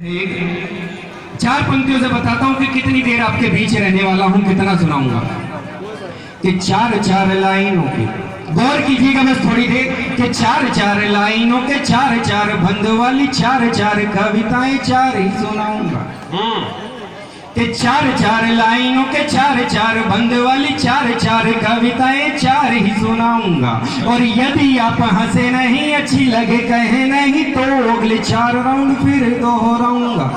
चार पंक्तियों से बताता हूं कि कितनी देर आपके बीच रहने वाला हूं, कितना सुनाऊंगा। कि चार चार लाइनों के, गौर कीजिएगा बस थोड़ी देर, कि चार चार लाइनों के चार चार बंद वाली चार चार कविताएं चार ही सुनाऊंगा। कि चार चार लाइनों के चार चार बंद वाली चार चार कविताएं चार ही सुनाऊंगा। और यदि आप हंसे नहीं, अच्छी लगे कहे नहीं, तो अगले चार राउंड फिर दोहराऊंगा।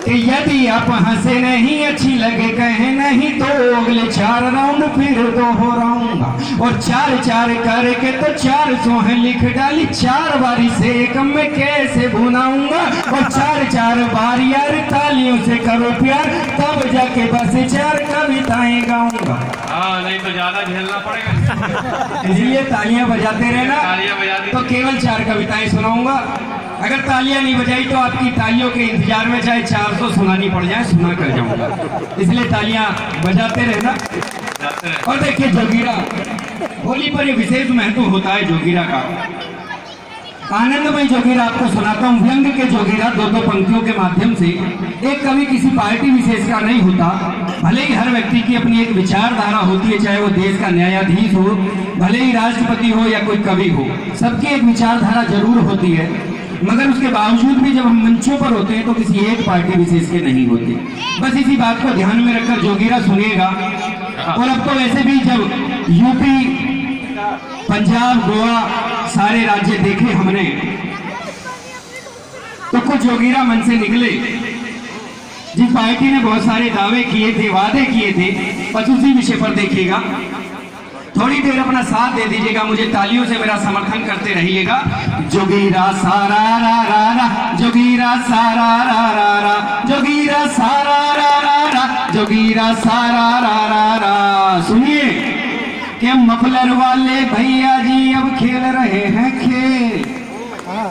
यदि आप हंसे नहीं, अच्छी लगे कहे नहीं, तो अगले चार राउंड फिर दोहराऊंगा। और चार चार करके तो 400 लिख डाली, चार बारी से कम में कैसे भुनाऊंगा। और चार चार बार यार तालियों से करो प्यार, तब जाके बस चार कविताएं गाऊंगा। हाँ, नहीं तो ज्यादा झेलना पड़ेगा। इसलिए तालियां बजाते रहना, तो केवल चार कविताएं सुनाऊंगा। अगर तालियां नहीं बजाई तो आपकी तालियों के इंतजार में चाहे 400 सुनानी पड़ जाए, सुना कर जाऊंगा। इसलिए तालियां बजाते रहना। और देखिए जोगीरा, होली पर ये विशेष महत्व होता है जोगीरा का। आनंदमय जोगीरा आपको सुनाता हूँ। व्यंग के जोगीरा दो दो पंक्तियों के माध्यम से। एक कवि किसी पार्टी विशेष का नहीं होता, भले ही हर व्यक्ति की अपनी एक विचारधारा होती है, चाहे वो देश का न्यायाधीश हो, भले ही राष्ट्रपति हो या कोई कवि हो, सबकी एक विचारधारा जरूर होती है। मगर उसके बावजूद भी जब हम मंचों पर होते हैं तो किसी एक पार्टी विशेष के नहीं होते। बस इसी बात को ध्यान में रखकर जोगीरा सुनिएगा। और अब तो वैसे भी जब यूपी, पंजाब, गोवा सारे राज्य देखे हमने, तो कुछ जोगीरा मन से निकले। जिस पार्टी ने बहुत सारे दावे किए थे, वादे किए थे, बस उसी विषय पर देखिएगा। थोड़ी देर अपना साथ दे दीजिएगा, मुझे तालियों से मेरा समर्थन करते रहिएगा। जोगीरा सारा रा रा रा, जोगीरा सारा रा रा रा, जोगीरा सारा रा रा रा, जोगीरा सारा रा रा रा। सुनिए कि मफलर वाले भैया जी अब खेल रहे हैं खेल,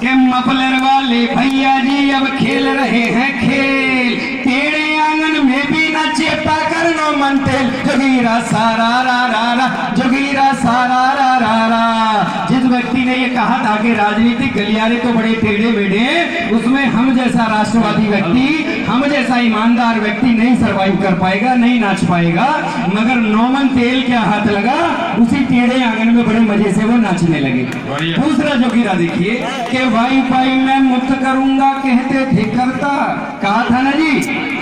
कि मफलर वाले भैया जी अब खेल रहे हैं खेल। तेरे आंगन में भी न चेपा करनो मनतेल, जोगीरा सारा रा रा रा, जोगीरा सारा रा रा रा। जिस व्यक्ति ने ये कहा था कि राजनीतिक गलियारे तो बड़े टेढ़े मेढ़े, उसमें हम जैसा राष्ट्रवादी व्यक्ति, हम जैसा ईमानदार व्यक्ति नहीं सरवाइव कर पाएगा, नहीं नाच पाएगा। मगर नौमन तेल क्या हाथ लगा, उसी टेढ़े आंगन में बड़े मजे से वो नाचने लगे। दूसरा जोगीरा देखिए कि वाईफाई मैं मुक्त करूंगा कहते थे करता, कहा था ना जी,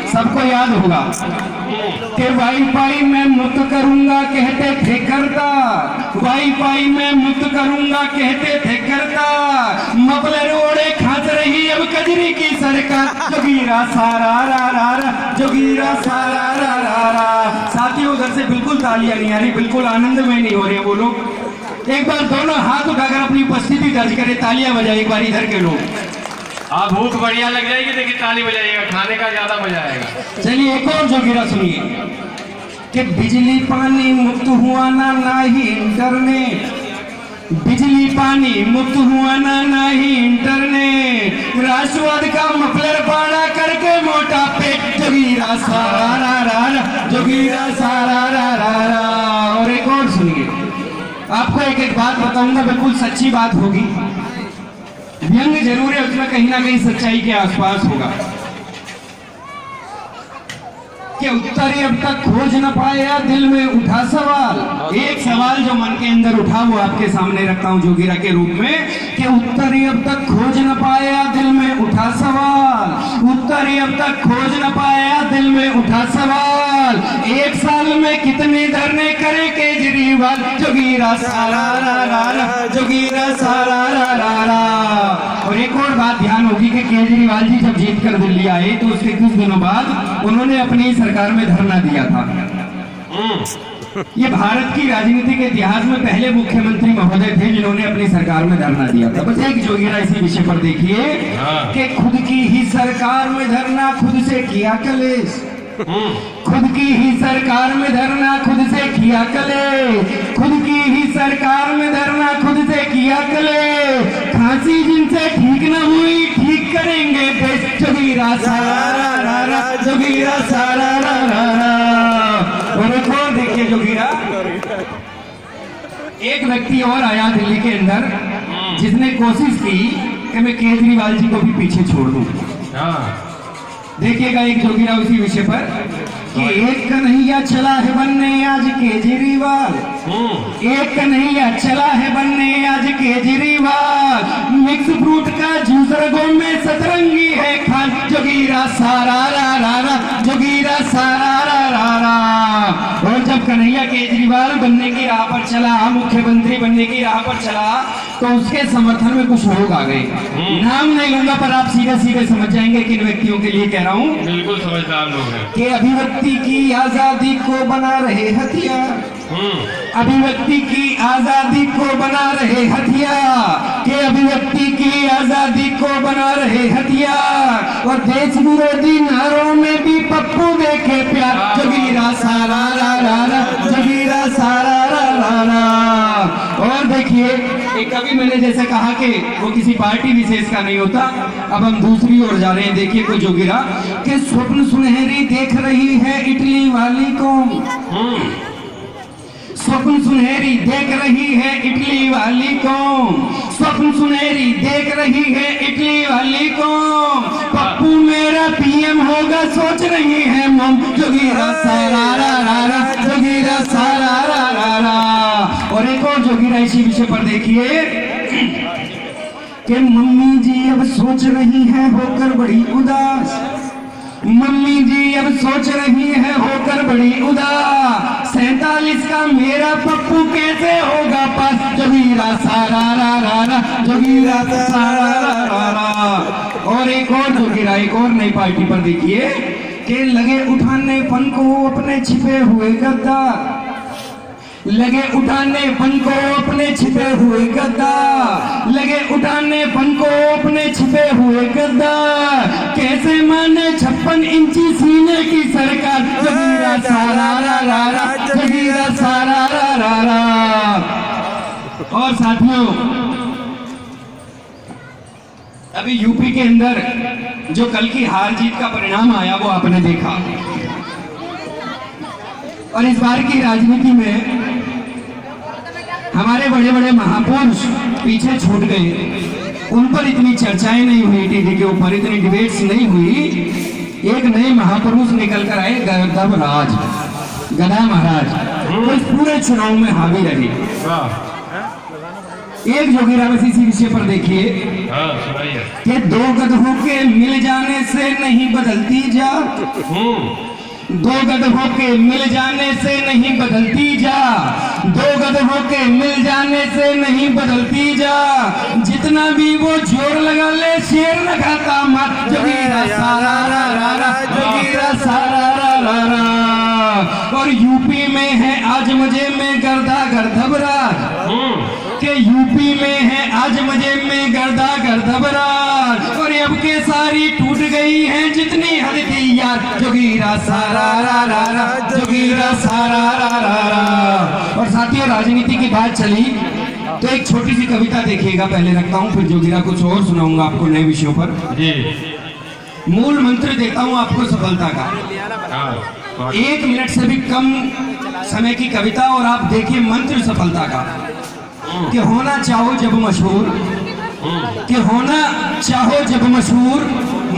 सबको याद होगा कि वाईफाई मैं मुक्त करूंगा कहते थे करता, वाईफाई मैं मुक्त करूंगा कहते थे करता। मफलर ओढ़े खास रही अब कजरी की सरकार, जोगीरा सारा रा रा रा, जोगीरा सारा रा रा रा। साथियों उधर से बिल्कुल तालियां नहीं आ रही, बिल्कुल आनंद में नहीं हो रहे वो लोग। एक बार दोनों हाथ उठाकर अपनी उपस्थिति दर्ज करें, तालियां बजाए एक बार इधर के लोग। आप भूख बढ़िया लग जाएगी, देखिए ताली बजाइएगा, खाने का ज्यादा मजा आएगा। चलिए एक और जोगीरा सुनिए कि बिजली पानी मुक्त हुआ ना ही इंटरनेट, बिजली पानी मुक्त हुआ ना ही इंटरनेट। राष्ट्रवाद का मफलर पाड़ा करके मोटा पेट, जोगीरा सारा रा रा रा, जोगीरा सारा रा रा रा। और एक और सुनिए, आपको एक एक बात बताऊंगा, बिल्कुल सच्ची बात होगी। व्यंग जरूर है, उसमें कहीं ना कहीं सच्चाई के आसपास होगा। कि उत्तर अब तक खोज न पाया, दिल में उठा सवाल। एक सवाल जो मन के अंदर उठा वो आपके सामने रखता हूं जोगीरा के रूप में, कि उत्तर अब तक खोज न पाया, दिल में उठा सवाल। उत्तर अब तक खोज न पाया, दिल में उठा सवाल। 1 साल में कितने धरने करे केजरीवाल, जोगीरा सारा रा रा रा, जोगीरा सारा रा रा रा। और एक और बात ध्यान होगी कि केजरीवाल जी जब जीत कर दिल्ली आए तो उसके कुछ दिनों बाद उन्होंने अपनी सरकार में धरना दिया था। ये भारत की राजनीति के इतिहास में पहले मुख्यमंत्री महोदय थे जिन्होंने अपनी सरकार में धरना दिया था। बस एक जोगीरा इसी विषय पर देखिए कि खुद की ही सरकार में धरना, खुद से किया कलेश। खुद की ही सरकार में धरना, खुद से किया कलेश। खुद की ही सरकार में धरना, खुद से किया कलेश। खांसी जिनसे ठीक न हुई, ठीक करेंगे देश, जोगीरा सारा रा रा रा, जोगीरा सारा रा रा रा। और एक और देखिए जोगीरा, एक व्यक्ति और आया दिल्ली के अंदर जिसने कोशिश की कि मैं केजरीवाल जी को भी पीछे छोड़ दूं। हाँ देखिएगा एक जोगिरा उसी विषय पर कि एक कन्हैया चला है बनने आज केजरीवाल, एक कन्हैया चला है बनने आज केजरीवाल, मिक्स फ्रूट का जूस रगों में सतरंगी है खान, जोगिरा सारा रा रा रा, जोगिरा सारा रा रा रा। और जब कन्हैया केजरीवाल बनने की राह पर चला, मुख्यमंत्री बनने की राह पर चला, तो उसके समर्थन में कुछ लोग आ गए। नाम नहीं लूंगा पर आप सीधे सीधे समझ जाएंगे किन व्यक्तियों के लिए कह रहा हूँ। बिल्कुल समझदार लोग हैं कि अभिव्यक्ति की आजादी को बना रहे हथियार, अभिव्यक्ति की आजादी को बना रहे हथियार, के अभिव्यक्ति की आजादी को बना रहे हथियार, और देश विरोधी नारों में भी पप्पू देखे प्यार, जोगिरा सारा रा रा रा, जोगिरा सारा रा रा रा। और देखिए एक कभी मैंने जैसे कहा कि वो किसी पार्टी विशेष का नहीं होता, अब हम दूसरी ओर जा रहे हैं। देखिए कोई जोगिरा के स्वप्न सुनहरी देख रही है इटली वाली को, स्वप्न सुनहरी देख रही है इटली वाली को, स्वप्न सुनहरी देख रही है इटली वाली को, पप्पू मेरा पीएम होगा सोच रही है मम, जोगिरा सारा रा रा रा, जोगिरा सारा रा रा रा। और एक और जोगिरा इसी विषय पर देखिए कि मम्मी जी अब सोच रही है होकर बड़ी उदास, मम्मी जी अब सोच रही है होकर बड़ी उदास, 47 का मेरा पप्पू कैसे होगा पास, जोगिरा सारा रा रा रा, जोगिरा सारा रा रा रा। और एक और जोगिरा एक और नई पार्टी पर देखिए कि लगे उठाने पन को अपने छिपे हुए गद्दार, लगे उठाने पन को अपने छिपे हुए गद्दार, लगे उठाने पन को अपने छिपे हुए गद्दार, कैसे माने 56 इंची सीने की सरकार, जोगिरा सारा रा रा रा, जोगिरा सारा रा रा रा। और साथियों अभी यूपी के अंदर जो कल की हार जीत का परिणाम आया वो आपने देखा, और इस बार की राजनीति में हमारे बड़े बड़े महापुरुष पीछे छूट गए, उन पर इतनी चर्चाएं नहीं हुई, टीवी के ऊपर इतनी डिबेट्स नहीं हुई। एक नए महापुरुष निकल कर आए, गदराज गदा महाराज, वो इस पूरे चुनाव में हावी रहे। एक जोगिरा बस इसी विषय पर देखिए कि दो गधों के मिल जाने से नहीं बदलती जात, दो गधों के मिल जाने से नहीं बदलती जा, दो गधों के मिल जाने से नहीं बदलती जा, जितना भी वो जोर लगा ले शेर न खाता मत, जोगिरा सारा रा रा रा, जोगिरा सारा रा रा रा। और यूपी में है आज मजे में गर्दा गर्दभराज, के यूपी में है आज मजे में गर्दा गर्दभराज, और अब के सारी टूट गई है जितनी हद थी यार, जोगिरा सारा रा रा रा, जोगिरा सारा रा रा रा। और साथियों राजनीति की बात चली तो एक छोटी सी कविता देखिएगा, पहले रखता हूँ फिर जोगिरा कुछ और सुनाऊंगा आपको नए विषयों पर। मूल मंत्र देता हूँ आपको सफलता का, 1 मिनट से भी कम समय की कविता, और आप देखिए मंत्र सफलता का कि होना चाहो जब मशहूर, कि होना चाहो जब मशहूर,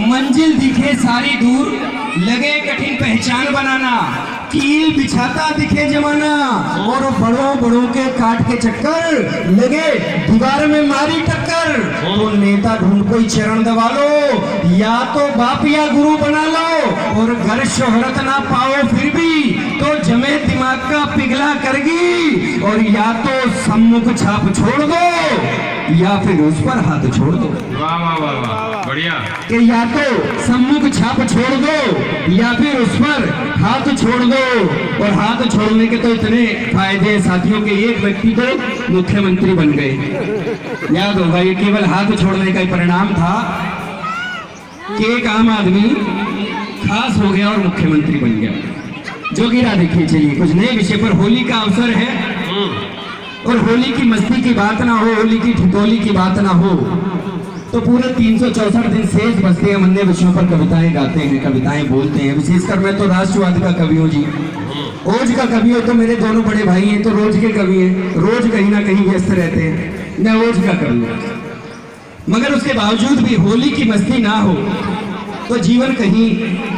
मंजिल दिखे सारी दूर, लगे कठिन पहचान बनाना, कील बिछाता दिखे जमाना, और बड़ों बड़ों के काट के चक्कर, लगे दीवार में मारी टक्कर, तो नेता ढूंढ कोई चरण दबा लो, या तो बाप या गुरु बना लो, और घर शोहरत ना पाओ फिर भी तो जमे दिमाग का पिघला करगी, और या तो सम्मुख छाप छोड़ दो या फिर उस पर हाथ छोड़ दो। वाह वाह वाह वाह, बढ़िया। कि या तो सम्मुख छाप छोड़ दो या फिर उस पर हाथ छोड़ दो। और हाथ छोड़ने के तो इतने फायदे साथियों के, एक व्यक्ति तो मुख्यमंत्री बन गए। याद होगा ये केवल हाथ छोड़ने का ही परिणाम था कि एक आम आदमी खास हो गया और मुख्यमंत्री बन गया। जोगिरा देखिए, चलिए कुछ नए विषय पर। होली का अवसर है और होली की मस्ती की बात ना हो, होली की ठिठोली की बात ना हो, तो पूरे 364 दिन शेष बचते हैं अन्य विषयों पर कविताएं गाते हैं, कविताएं बोलते हैं। विशेषकर मैं तो राष्ट्रवाद का कवि हूँ जी, ओज का कवि हो, तो मेरे दोनों बड़े भाई हैं तो रोज के कवि हैं, रोज कहीं ना कहीं व्यस्त रहते हैं। मैं ओज का कवि हूँ। मगर उसके बावजूद भी होली की मस्ती ना हो तो जीवन कहीं